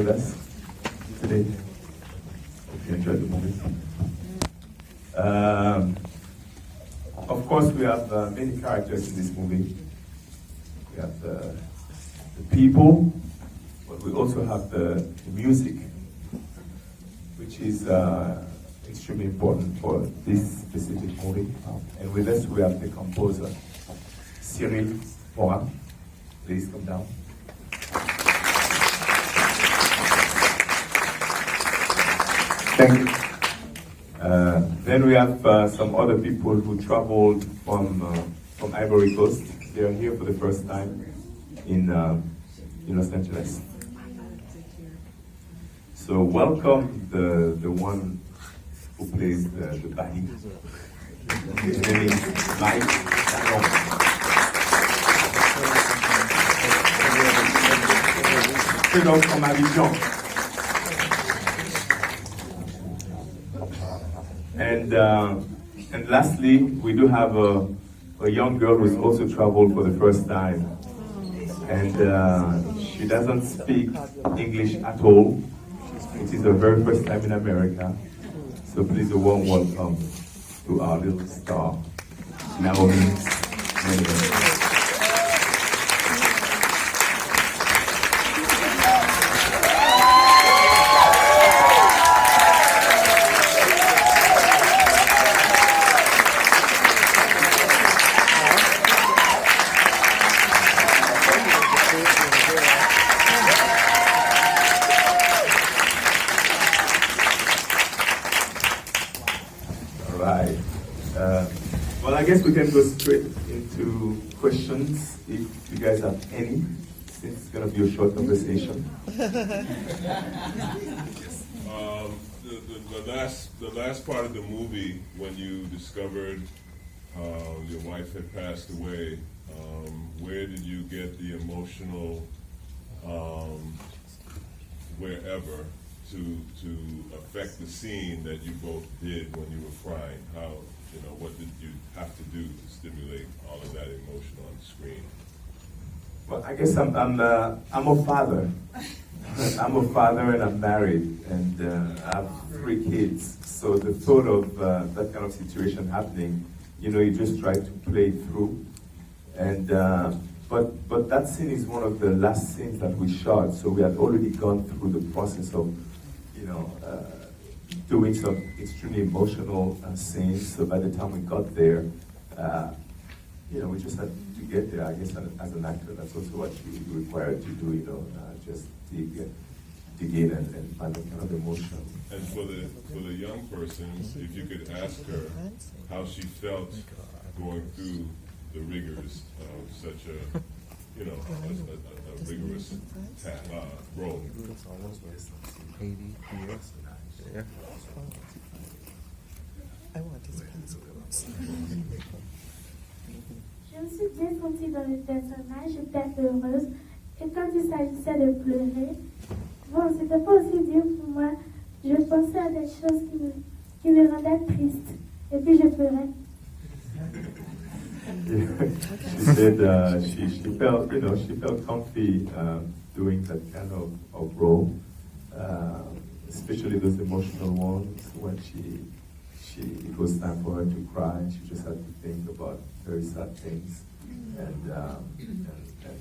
with us today. Hope you enjoyed the movie. Of course, we have many characters in this movie. We have the people, but we also have the music, which is extremely important for this specific movie. And with us, we have the composer, Cyril Morin. Please come down. Thank you. Then we have some other people who traveled from Ivory Coast. They are here for the first time in Los Angeles. So welcome the one who plays the Bahi. His name is Mike Danon. Straight out from Abidjan. And lastly, we do have a young girl who's also traveled for the first time. And she doesn't speak English at all. It is her very first time in America. So please a warm welcome to our little star, Naomi Nemlin. Well, I guess we can go straight into questions if you guys have any, since it's going to be a short conversation. The last part of the movie, when you discovered your wife had passed away, where did you get the emotional wherever to affect the scene that you both did when you were crying? How, what did you have to do to stimulate all of that emotion on the screen? Well, I guess I'm a father. I'm a father and I'm married, and I have 3 kids. So the thought of that kind of situation happening, you just try to play it through. And but that scene is one of the last scenes that we shot. So we had already gone through the process of, doing some extremely emotional scenes. So by the time we got there, we just had to get there. I guess as an actor, that's also what you're required to do. Just dig in and find that kind of emotion. And for the young person, if you could ask her how she felt going through the rigors of such a rigorous role. Je me suis bien sentie dans le personnage, j'étais heureuse. Et quand il s'agissait de pleurer, bon, c'était pas aussi dur pour moi. Je pensais à des choses qui me rendaient triste. Et puis je pleurais. She said she felt comfy doing that kind of role, especially those emotional ones when it was time for her to cry. She just had to think about very sad things, and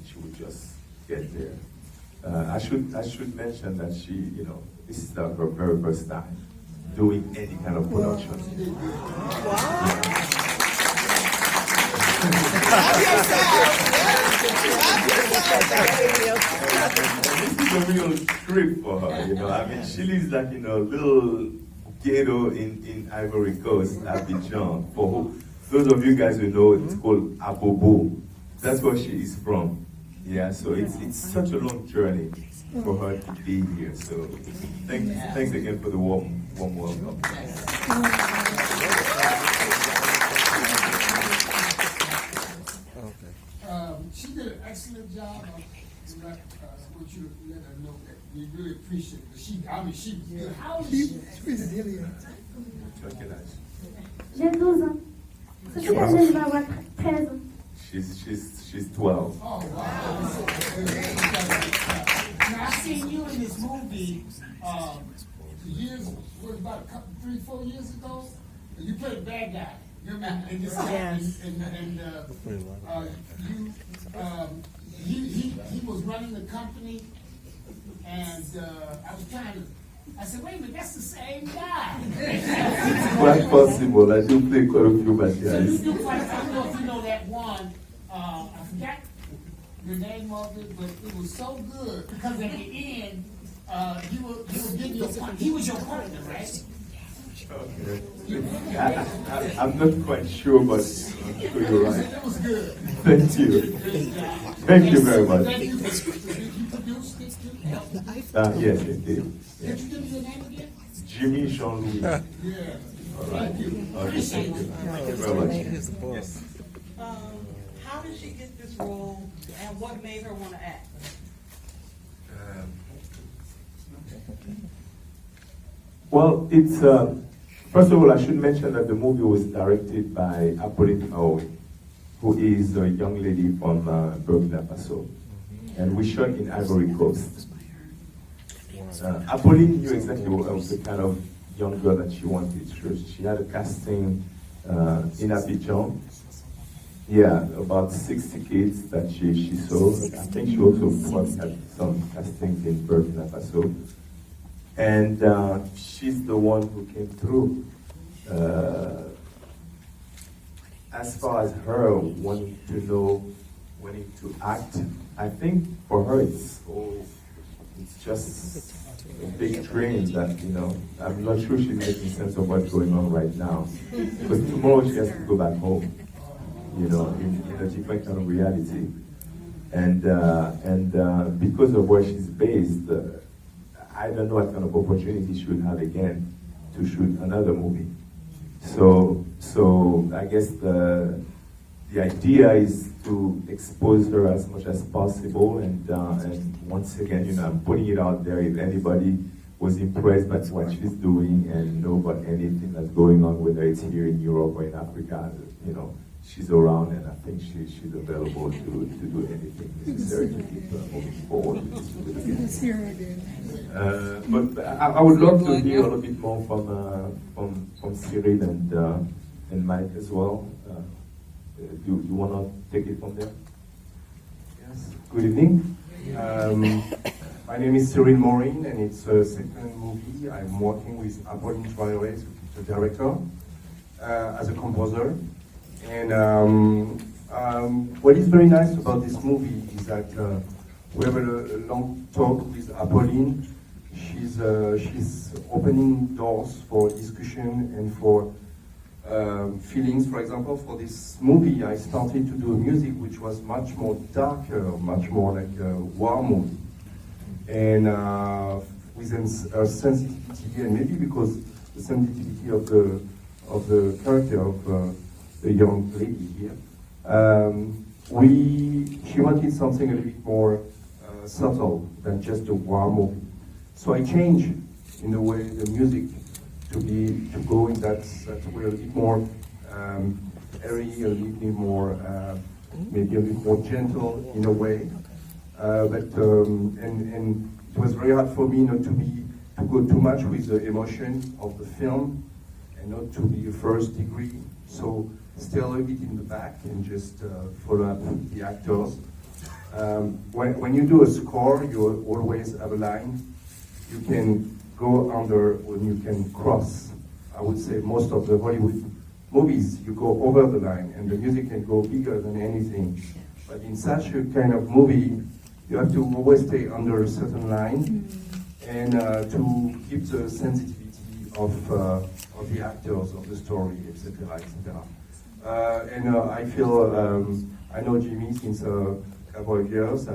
she would just get there. I should mention that this is her very first time doing any kind of production. This is a real trip for her, I mean, she lives like in a little ghetto in Ivory Coast, Abidjan. For those of you guys who know, it's called Abobo. That's where she is from. Yeah, so it's such a long journey for her to be here. So thanks again for the warm welcome. She did an excellent job. I want you to let her know that we really appreciate it. She was good. How old is she? J'ai 12 ans. Ça fait que je vais avoir 13 ans. She's 12. Oh, wow. Now, I seen you in this movie, years, what, about a couple, 3-4 years ago? You played a bad guy. You remember? And this guy, Yes. he was running the company, and I said, wait a minute, that's the same guy. Quite possible. I do play quite a few bad So you guys. do quite, I don't know if you know that one, I forgot the name of it, but it was so good, because at the end, you were getting your, he was your partner, right? Okay. I'm not quite sure, but I'm sure you're right. It was good. Thank you. Thank you very much. Thank you. You produced it too? Yes, indeed. Yeah. Could you give me your name again? Jimmy Jean-Louis. Yeah. All right. Thank you. Okay, Appreciate thank you. it. Thank you very much. Yes. How did she get this role, and what made her want to act? Well, it's first of all, I should mention that the movie was directed by Apolline Naomi, who is a young lady from Burkina Faso, and we shot in Ivory Coast. Apolline knew exactly what was the kind of young girl that she wanted. She had a casting in Abidjan. Yeah, about 60 kids that she saw. I think she also probably had some castings in Burkina Faso. And she's the one who came through. As far as her wanting to act, I think for her it's just a big dream that, I'm not sure she's making sense of what's going on right now. Because tomorrow she has to go back home, in a different kind of reality. And because of where she's based, I don't know what kind of opportunity she will have again to shoot another movie. So I guess the idea is to expose her as much as possible, and once again, I'm putting it out there. If anybody was impressed by what she's doing and know about anything that's going on, whether it's here in Europe or in Africa, she's around, and I think she's available to do anything necessary to keep moving forward. But I would love to hear a little bit more from Cyril and Mike as well. Do you want to take it from there? Yes. Good evening. My name is Cyril Morin, and it's a second movie. I'm working with Apolline Traoré, the director, as a composer. And what is very nice about this movie is that we have a long talk with Apolline. She's opening doors for discussion and for feelings. For example, for this movie, I started to do music which was much more darker, much more like a war movie, and with a sensitivity, and maybe because the sensitivity of the character of the young lady here, she wanted something a little bit more subtle than just a war movie. So I changed in a way the music to go in that way a little bit more airy, a little bit more maybe a bit more gentle in a way. And it was very hard for me not to go too much with the emotion of the film and not to be a first degree. So stay a little bit in the back and just follow up the actors. When you do a score, you always have a line. You can go under when you can cross. I would say most of the Hollywood movies, you go over the line, and the music can go bigger than anything. But in such a kind of movie, you have to always stay under a certain line, and to keep the sensitivity of the actors, of the story, etc., etc. And I feel I know Jimmy since a couple of years.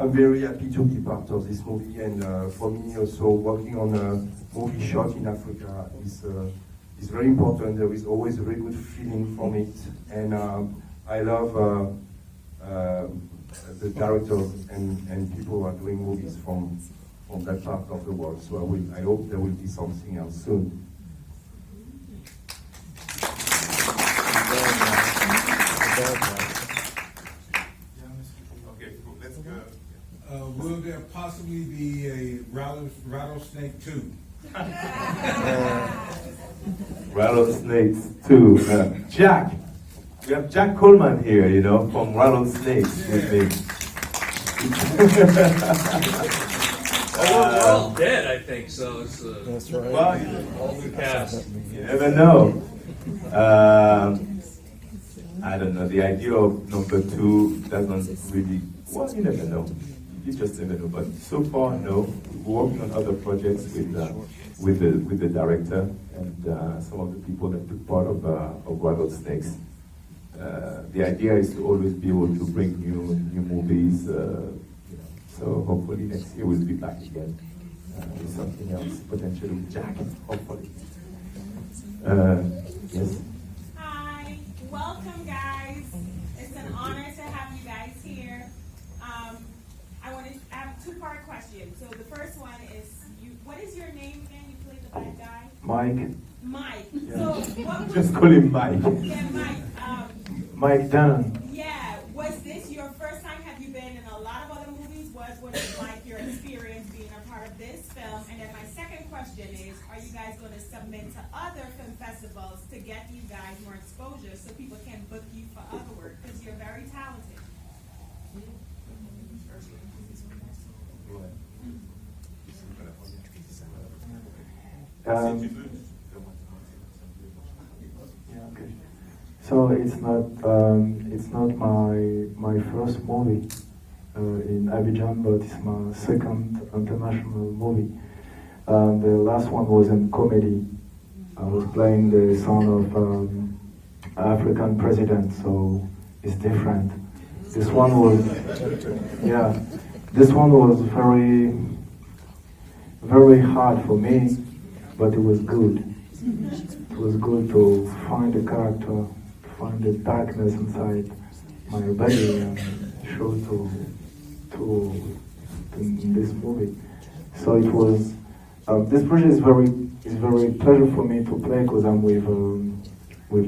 I'm very happy to be part of this movie, and for me also working on a movie shot in Africa is very important. There is always a very good feeling from it, and I love the directors and people who are doing movies from that part of the world. So I hope there will be something else soon. Okay, cool. Let's go. Will movie be a rattlesnake too? Rattlesnakes too. Jack. We have Jack Coleman here, you know, from Rattlesnakes with me. We're all dead, I think, so it's That's right. Well, all new cast. you never know. I don't know. The idea of number 2 doesn't really. Well, you never know. You just never know. But so far, no. We're working on other projects with the director and some of the people that took part of Rattlesnakes. The idea is to always be able to bring new movies. So hopefully next year we'll be back again with something else, potentially with Jack. Hopefully. Yes. Hi, welcome guys. It's an honor to have you guys here. I have a 2-part question. So the first one is, what is your name again? You played the bad guy? Mike. Mike. Yeah. So what was, Just call him Mike. yeah, Mike. Mike Danon. Yeah. Was this your first time? Have you been in a lot of other movies? What was it like your experience being a part of this film? And then my second question is, are you guys going to submit to other film festivals to get you guys more exposure so people can book you for other work? Because you're very talented. So it's not my first movie in Abidjan, but it's my second international movie. The last one was in comedy. I was playing the son of African president, so it's different. This one was, yeah, this one was very hard for me, but it was good. It was good to find the character, find the darkness inside my body and show to in this movie. So it was this project is very pleasure for me to play because I'm with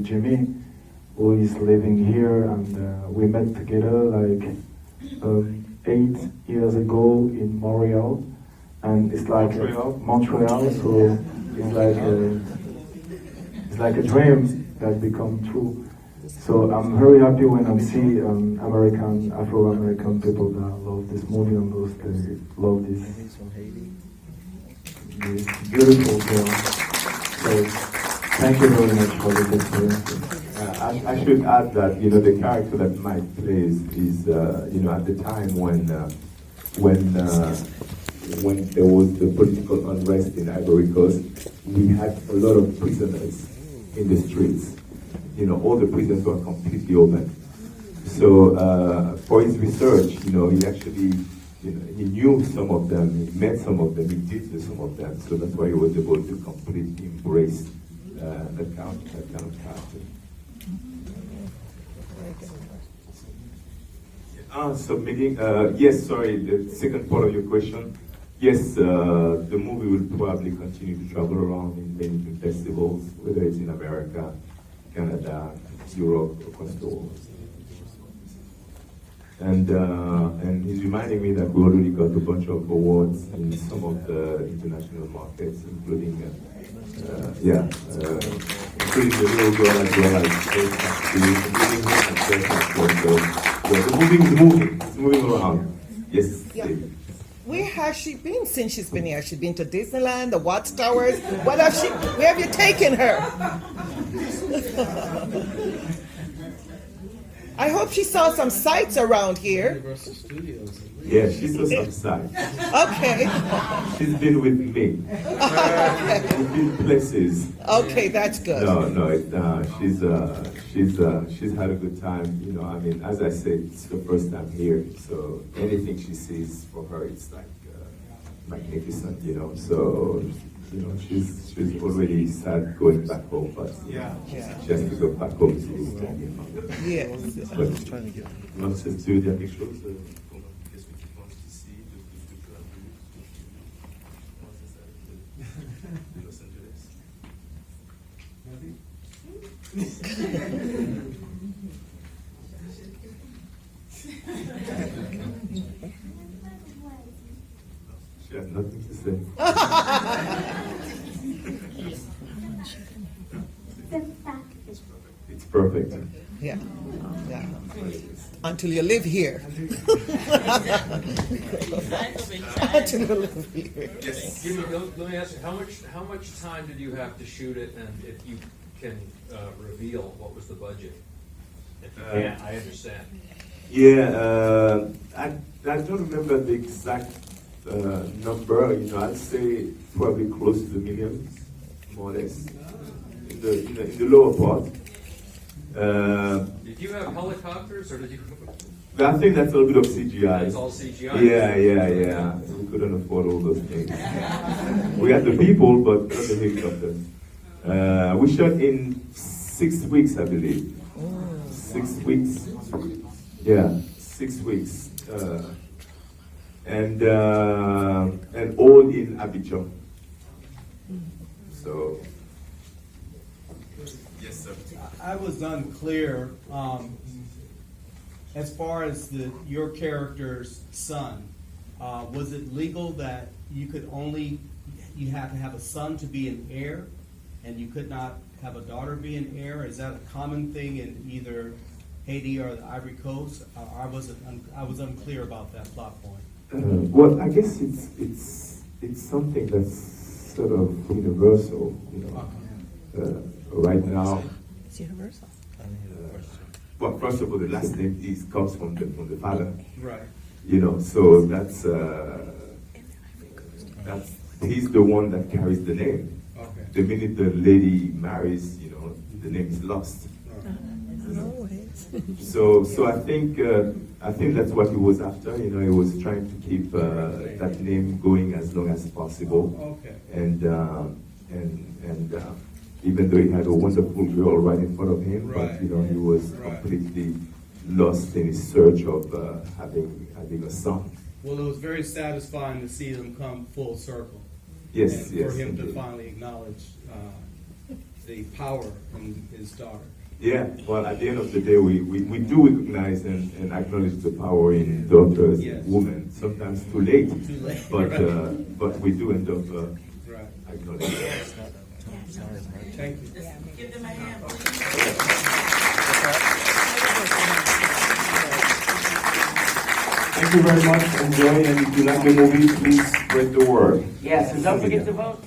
Jimmy, who is living here, and we met together like 8 years ago in Montreal, and it's like Montreal, so it's like a dream that become true. So I'm very happy when I see Afro-American people that love this movie and those that love this beautiful film. So thank you very much for this experience. I should add that, you know, the character that Mike plays is, you know, at the time when there was the political unrest in Ivory Coast, we had a lot of prisoners in the streets. You know, all the prisons were completely open. So for his research, you know, he actually, you know, he knew some of them, he met some of them, he did some of them. So that's why he was able to completely embrace that kind of character. Submitting, yes, sorry, the second part of your question. Yes, the movie will probably continue to travel around in many festivals, whether it's in America, Canada, Europe, across the world. And he's reminding me that we already got a bunch of awards in some of the international markets, including, including the little girl as well as it's moving around. Yes. Yeah. Where has she been since she's been here? She's been to Disneyland, the Watchtowers. Where have you taken her? I hope she saw some sights around here. Universal Studios. Yeah, she saw some sights. Okay. She's been with me. She's been places. Okay, that's good. She's had a good time. You know, I mean, as I said, it's the first time here, so anything she sees for her, it's like magnificent. You know, so you know, she's already sad going back home, but she has to go back home to. Yes. Non, c'est tu veux dire quelque chose? Qu'est-ce que tu penses ici de Los Angeles? She has nothing to say. It's perfect. Yeah. Yeah. Until you live here. Until you live here. Yes. Let me ask you, how much time did you have to shoot it, and if you can reveal what was the budget? If you can't, I understand. Yeah, I don't remember the exact number. You know, I'd say probably close to the millions, more or less, in the lower part. Did you have helicopters, or did you? I think that's a little bit of CGI. It's all CGI. Yeah. We couldn't afford all those things. We had the people, but not the helicopters. We shot in 6 weeks, I believe. 6 weeks. Yeah, 6 weeks. And all in Abidjan. So, yes, sir. I was unclear as far as your character's son. Was it legal that you had to have a son to be an heir, and you could not have a daughter be an heir? Is that a common thing in either Haiti or the Ivory Coast? I was unclear about that plot point. Well, I guess it's something that's sort of universal, you know. Right now, It's universal. well, first of all, the last name comes from the father, Right. you know. So that's he's the one that carries the name. Okay. The minute the lady marries, you know, the name is lost. So I think that's what he was after. You know, he was trying to keep that name going as long as possible. Okay. And even though he had a wonderful girl right in front of him, Right. but you know, he was Right. completely lost in his search of having a son. Well, it was very satisfying to see them come full circle. Yes, and yes, for him to indeed. finally acknowledge the power in his daughter. Yeah, well, at the end of the day, we do recognize and acknowledge the power in daughters, Yes. women. Sometimes too late, Too late, but we do end up Right. acknowledging it. Thank you. Give them a hand, please. Thank you very much. Enjoy, and if you like the movie, please spread the word. Yes, and don't forget to vote.